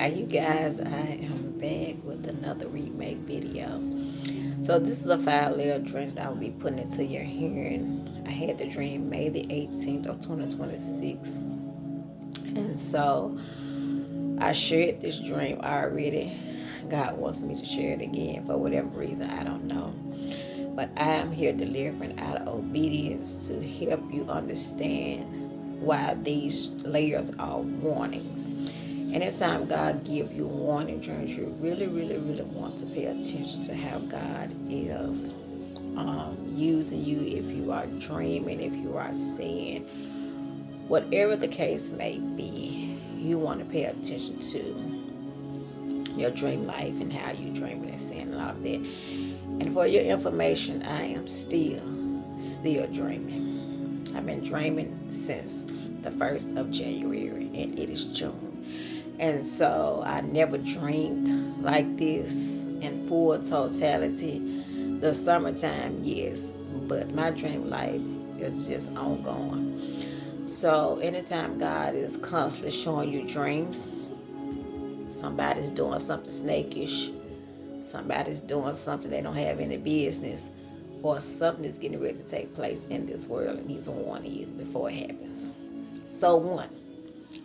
Hi you guys, I am back with another remake video. So this is a 5 layer dream that I will be putting into your hearing. I had the dream May the 18th of 2026. And so I shared this dream already. God wants me to share it again for whatever reason, I don't know. But I am here delivering out of obedience to help you understand why these layers are warnings. Anytime God give you warning dreams, you really want to pay attention to how God is using you. If you are dreaming, if you are seeing, whatever the case may be, you want to pay attention to your dream life and how you dreaming and seeing a lot of that. And for your information, I am still dreaming. I've been dreaming since the 1st of January, and it is June. And so I never dreamed like this in full totality. The summertime, yes, but my dream life is just ongoing. So anytime God is constantly showing you dreams, somebody's doing something snakish, somebody's doing something they don't have any business, or something is getting ready to take place in this world, and He's warning you before it happens. So one,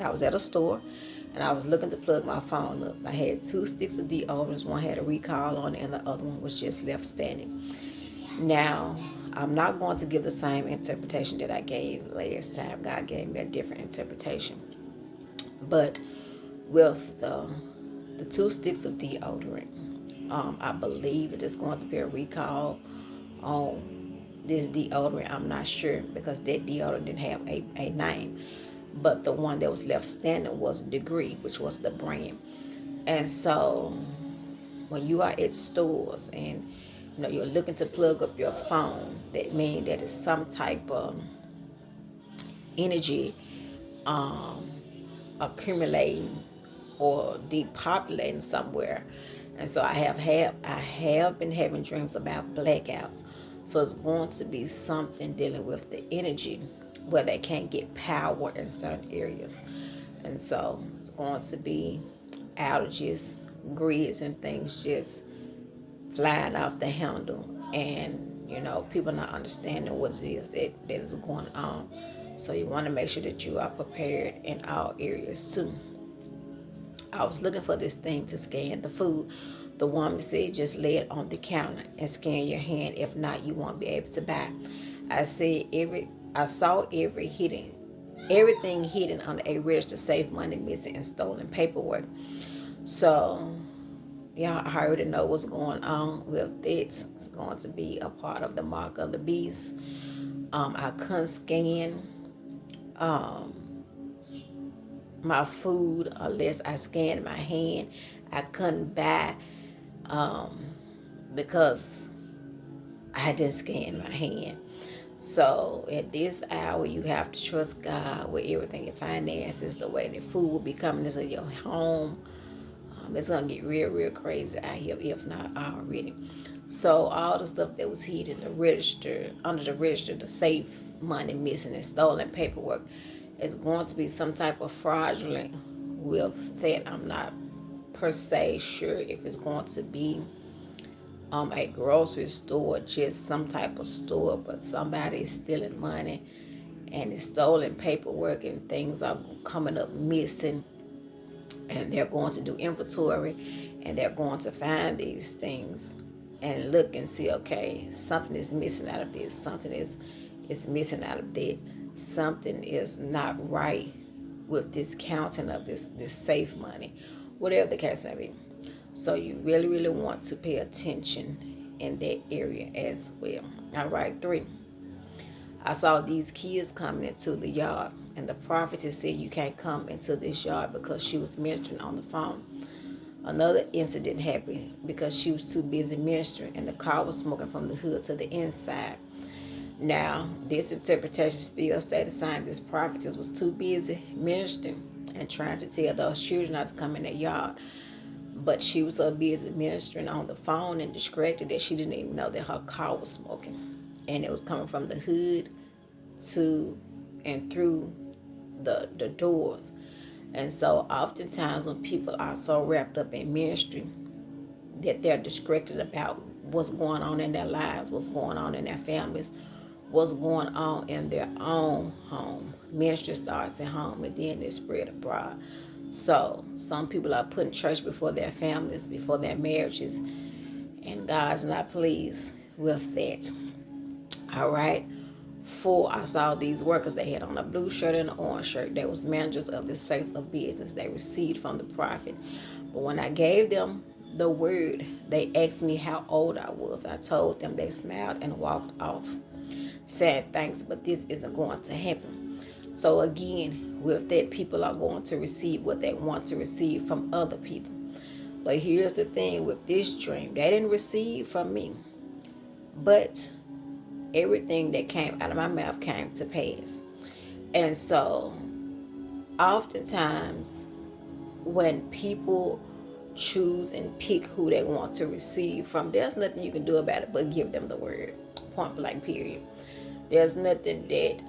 I was at a store and I was looking to plug my phone up. I had 2 sticks of deodorants. One had a recall on it and the other one was just left standing. Now, I'm not going to give the same interpretation that I gave last time. God gave me a different interpretation. But with the 2 sticks of deodorant, I believe it is going to be a recall on this deodorant. I'm not sure because that deodorant didn't have a name. But the one that was left standing was Degree, which was the brand. And so when you are at stores and you're looking to plug up your phone, that means that it's some type of energy accumulating or depopulating somewhere. And so I have been having dreams about blackouts. So it's going to be something dealing with the energy where they can't get power in certain areas. And so it's going to be outages, grids and things just flying off the handle, and people not understanding what it is that is going on. So you want to make sure that you are prepared in all areas too. I was looking for this thing to scan the food. The woman said just lay it on the counter and scan your hand. If not, you won't be able to buy. I said I saw everything hidden under a register, safe money missing, and stolen paperwork. So y'all already know what's going on with it. It's going to be a part of the mark of the beast. I couldn't scan my food unless I scanned my hand. I couldn't buy because I didn't scan my hand. So at this hour, you have to trust God with everything, your finances, the way that food will be coming into your home. It's gonna get real crazy out here, if not already. So all the stuff that was hidden, the register, under the register, the safe money missing and stolen paperwork, is going to be some type of fraudulent with that. I'm not per se sure if it's going to be a grocery store, just some type of store, but somebody is stealing money and it's stolen paperwork and things are coming up missing, and they're going to do inventory and they're going to find these things and look and see, okay, something is missing out of this, something is missing out of that, something is not right with this counting of this safe money, whatever the case may be. So you really want to pay attention in that area as well. All right, 3. I saw these kids coming into the yard, and the prophetess said you can't come into this yard because she was ministering on the phone. Another incident happened because she was too busy ministering, and the car was smoking from the hood to the inside. Now, this interpretation still stayed the same. This prophetess was too busy ministering and trying to tell those children not to come in their yard. But she was so busy ministering on the phone and distracted that she didn't even know that her car was smoking. And it was coming from the hood to and through the doors. And so oftentimes when people are so wrapped up in ministry that they're distracted about what's going on in their lives, what's going on in their families, what's going on in their own home. Ministry starts at home and then they spread abroad. So some people are putting church before their families, before their marriages, and God's not pleased with that. All right. For I saw these workers, they had on a blue shirt and an orange shirt. They was managers of this place of business. They received from the prophet. But when I gave them the word, they asked me how old I was. I told them. They smiled and walked off. Sad thanks, but this isn't going to happen. So again, with that, people are going to receive what they want to receive from other people. But here's the thing with this dream. They didn't receive from me. But everything that came out of my mouth came to pass. And so, oftentimes, when people choose and pick who they want to receive from, there's nothing you can do about it but give them the word. Point blank, period. There's nothing that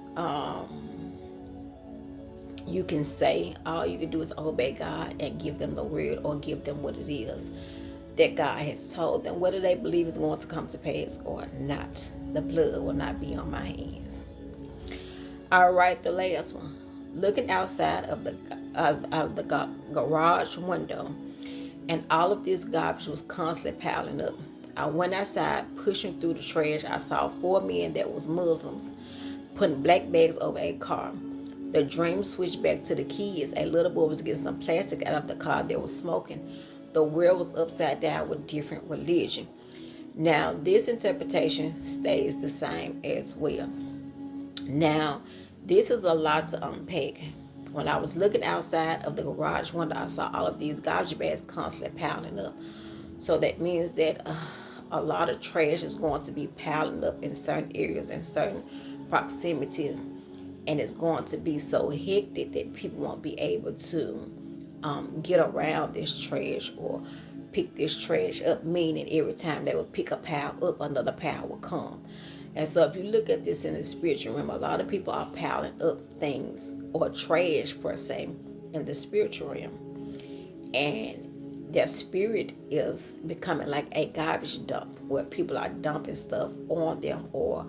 you can say. All you can do is obey God and give them the word or give them what it is that God has told them, whether they believe is going to come to pass or not. The blood will not be on my hands. All right, the last one. Looking outside of the garage window, and all of this garbage was constantly piling up. I went outside, pushing through the trash. I saw four men that was Muslims putting black bags over a car. The dream switched back to the kids. A little boy was getting some plastic out of the car that was smoking. The world was upside down with different religion. Now, this interpretation stays the same as well. Now, this is a lot to unpack. When I was looking outside of the garage window, I saw all of these garbage bags constantly piling up. So that means that a lot of trash is going to be piling up in certain areas and certain proximities. And it's going to be so hectic that people won't be able to get around this trash or pick this trash up, meaning every time they would pick a pile up, another pile will come. And so if you look at this in the spiritual realm, a lot of people are piling up things or trash per se in the spiritual realm. And their spirit is becoming like a garbage dump where people are dumping stuff on them or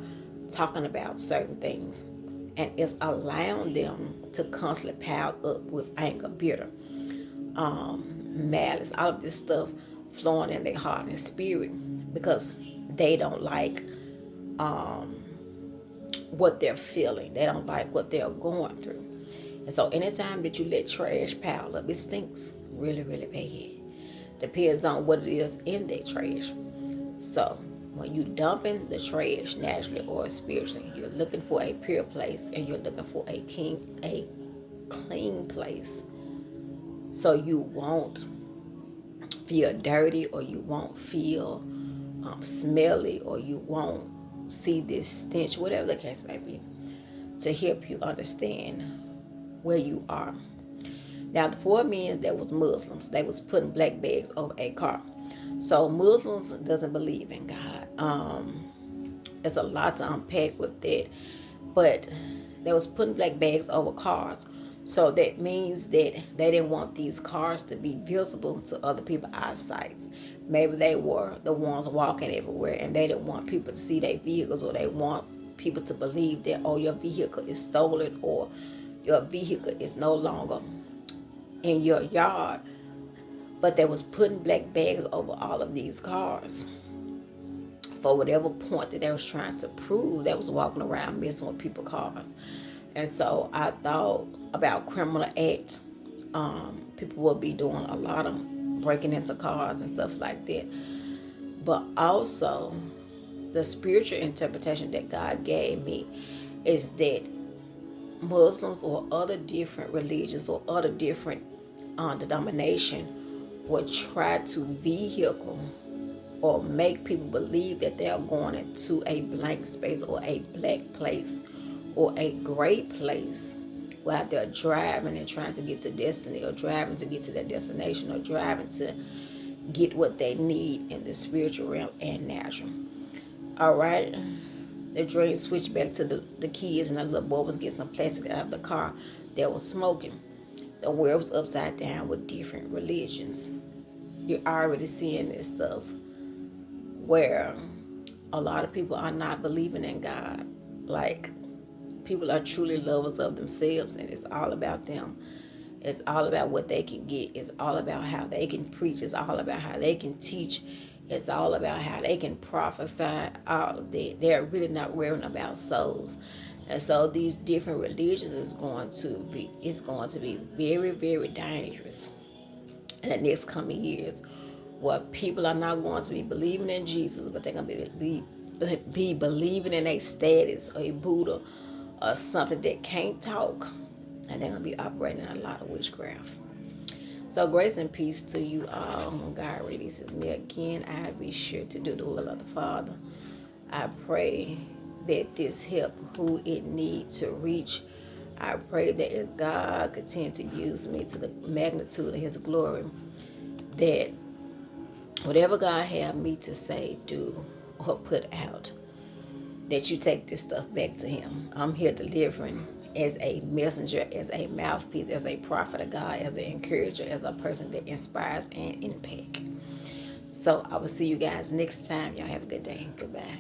talking about certain things. And it's allowing them to constantly pile up with anger, bitter, malice, all of this stuff flowing in their heart and spirit because they don't like what they're feeling. They don't like what they're going through. And so anytime that you let trash pile up, it stinks really, really bad. Depends on what it is in that trash. So when you dumping the trash naturally or spiritually, you're looking for a pure place and you're looking for a clean place. So you won't feel dirty or you won't feel smelly or you won't see this stench, whatever the case may be, to help you understand where you are. Now the four men that was Muslims, they was putting black bags over a car. So Muslims doesn't believe in God. It's a lot to unpack with that, but they was putting black bags over cars. So that means that they didn't want these cars to be visible to other people's eyesight. Maybe they were the ones walking everywhere and they didn't want people to see their vehicles, or they want people to believe that, oh, your vehicle is stolen or your vehicle is no longer in your yard. But they was putting black bags over all of these cars for whatever point that they was trying to prove. They was walking around messing with people's cars. And so I thought about criminal acts. People will be doing a lot of breaking into cars and stuff like that. But also, the spiritual interpretation that God gave me is that Muslims or other different religions or other different denomination would try to vehicle or make people believe that they are going into a blank space or a black place or a gray place while they're driving and trying to get to destiny, or driving to get to their destination, or driving to get what they need in the spiritual realm and natural. All right. The dream switched back to the kids, and the little boy was getting some plastic out of the car that was smoking. The world was upside down with different religions. You're already seeing this stuff where a lot of people are not believing in God. Like, people are truly lovers of themselves, and it's all about them. It's all about what they can get. It's all about how they can preach. It's all about how they can teach. It's all about how they can prophesy. All of that. They're really not worrying about souls. And so these different religions is going to be very, very dangerous in the next coming years, where people are not going to be believing in Jesus, but they're going to be believing in a status or a Buddha or something that can't talk, and they're going to be operating in a lot of witchcraft. So grace and peace to you all. When God releases me again, I'll be sure to do the will of the Father. I pray that this help who it needs to reach. I pray that as God continue to use me to the magnitude of his glory, that whatever God have me to say, do, or put out, that you take this stuff back to him. I'm here delivering as a messenger, as a mouthpiece, as a prophet of God, as an encourager, as a person that inspires and impact. So I will see you guys next time. Y'all have a good day. Goodbye.